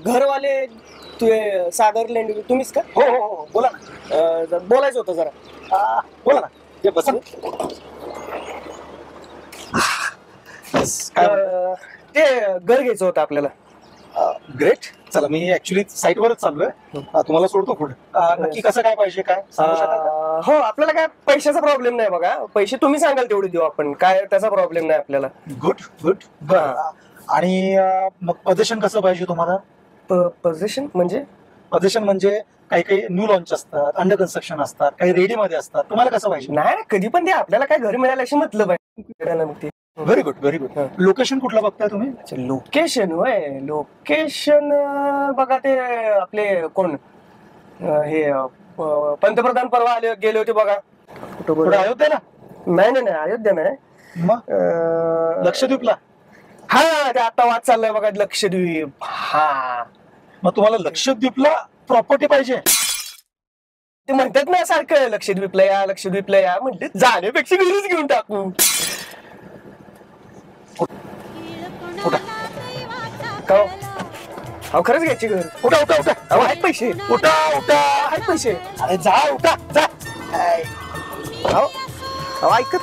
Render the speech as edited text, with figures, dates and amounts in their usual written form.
घरवाले तुझे सागर लेंड तुम्हीच का? हो हो हो बोला ना. बोलायचं होतं जरा. बोला ना. ते बसा. काय ते घर घ्यायचं होतं आपल्याला. ग्रेट. चला मी ऍक्च्युली साईटवरच चाललोय. तुम्हाला सोडतो पुढे. नक्की कसं काय पाहिजे काय सांगू शकाल का? हो आपल्याला काय पैशाचा प्रॉब्लेम नाही बघा. पैसे तुम्ही सांगाल तेवढे देऊ आपण. काय त्याचा प्रॉब्लेम नाही आपल्याला. Good good. आणि मग पोझिशन कसं पाहिजे तुम्हाला? पोझिशन म्हणजे? पोझिशन म्हणजे काही काही न्यू लॉन्च असतात, अंडर कन्स्ट्रक्शन असतात, काही रेडी मध्ये असतात. तुम्हाला कसं पाहिजे? नाही कधी पण ते आपल्याला काय घर मिळालं अशी मतलब आहे. Very good very good. Location कुठलं बघताय तुम्ही? लोकेशन होय. लोकेशन बघा ते आपले कोण हे पंतप्रधान परवा आले गेले होते बघा. कुठं अयोध्येला? नाही अयोध्या नाही. मग लक्षद्वीपला? हा ते आता वाद चाललाय बघा लक्षद्वीप. हा मग तुम्हाला लक्षद्वीपला प्रॉपर्टी पाहिजे? ते म्हणतात ना सारखं लक्षद्वीपला या म्हणते. जाण्यापेक्षा घरीच घेऊन टाकू. अहो खरंच घ्यायची घर. उठा उठा उठा. अहो आहेत पैसे. उठा उठा. आहेत पैसे. अरे जा उठा जा. अहो ऐकत